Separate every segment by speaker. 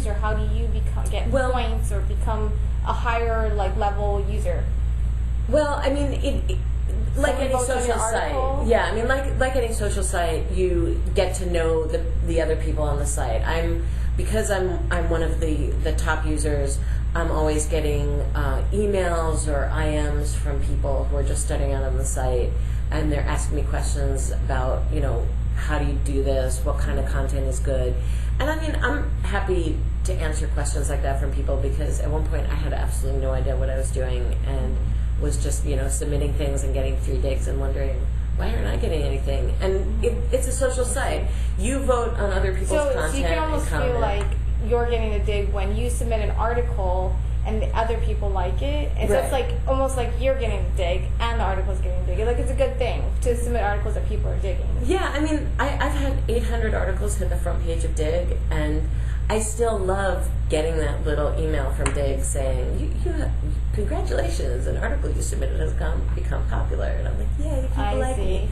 Speaker 1: user, how do you get points or become a higher level user?
Speaker 2: Well, I mean, like any social site, yeah. I mean, like any social site, you get to know the other people on the site. Because I'm one of the top users. I'm always getting emails or IMs from people who are just starting out on the site, and they're asking me questions about, how do you do this? What kind of content is good? And I mean, I'm happy to answer questions like that from people, because at one point I had absolutely no idea what I was doing and was just, submitting things and getting 3 digs and wondering, why aren't I getting anything? And it's a social site. You vote on other people's content.
Speaker 1: So you can almost feel like you're getting a dig when you submit an article and the other people like it. And so it's almost like you're getting a dig and the article's getting a dig. It's a good thing to submit articles that people are digging.
Speaker 2: Yeah, I mean, I've had 800 articles hit the front page of Digg, and I still love getting that little email from Digg saying, congratulations, an article you submitted has become popular. And I'm like, yay, people like me.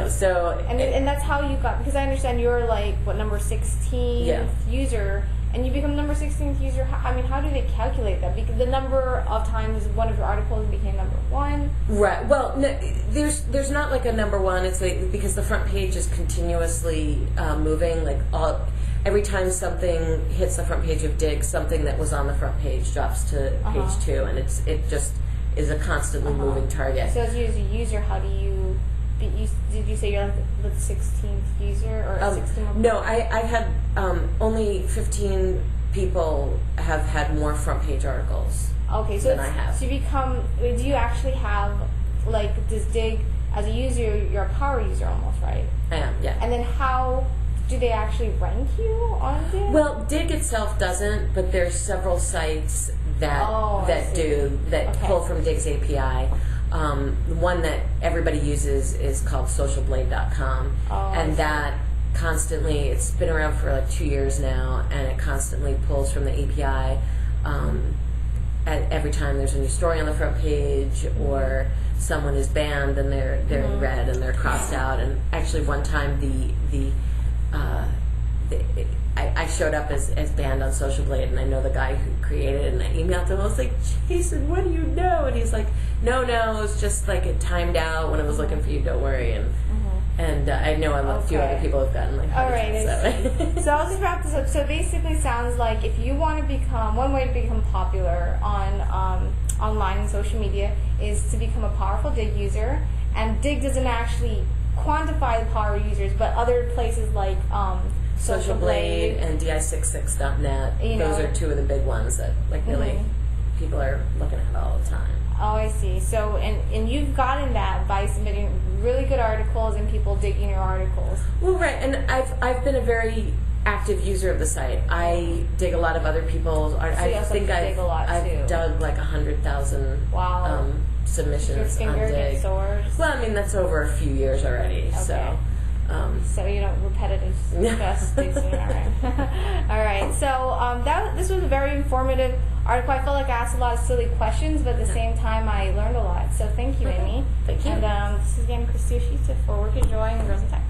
Speaker 2: So...
Speaker 1: And that's how you got, because I understand you're number 16th user, and you become number 16th user. I mean, how do they calculate that? Because the number of times one of your articles became number 1.
Speaker 2: Right. Well, no, there's not a number 1. It's because the front page is continuously moving. Every time something hits the front page of Digg, something that was on the front page drops to page 2, and it just is a constantly moving target.
Speaker 1: So as you as a user, how do you? Did you say you're the 16th user or 16th?
Speaker 2: No, I've had only 15 people have had more front page articles.
Speaker 1: Okay, so
Speaker 2: than I have.
Speaker 1: So you become. Do you actually have does Digg as a user? You're a power user almost, right?
Speaker 2: I am. Yeah.
Speaker 1: And then how do they actually rank you on Digg?
Speaker 2: Well, Digg itself doesn't, but there's several sites that pull from Digg's API. The one that everybody uses is called socialblade.com, and that constantly, it's been around for 2 years now, and it constantly pulls from the API every time there's a new story on the front page, or someone is banned and they're in red and they're crossed out. And actually one time I showed up as banned on Social Blade, and I know the guy who created it, and I emailed him. I was like, Jason, what do you know? And he's like, no, it's just it timed out when I was looking for you, don't worry. And I know a few other people have gotten
Speaker 1: all right. So I'll just wrap this up. So basically it sounds like if you want to become, one way to become popular on online and social media is to become a powerful Digg user, and Digg doesn't actually quantify the power users, but other places like
Speaker 2: Social Blade and di66.net, those are 2 of the big ones that really people are looking at all the time.
Speaker 1: Oh, I see. So, and you've gotten that by submitting really good articles and people digging your articles.
Speaker 2: Well, right, and I've been a very active user of the site. I dig a lot of other people's. I think I've dug 100,000 submissions
Speaker 1: your finger
Speaker 2: on Digg.
Speaker 1: Gets sore?
Speaker 2: Well, I mean that's over a few years already. Okay.
Speaker 1: So repetitive stuff sticks in. All right. All right. So this was a very informative article. I felt like I asked a lot of silly questions, but at the same time I learned a lot. So thank you, Amy.
Speaker 2: Thank you.
Speaker 1: And this is again Kristy Oshita for Work and Joy and Girls in Tech.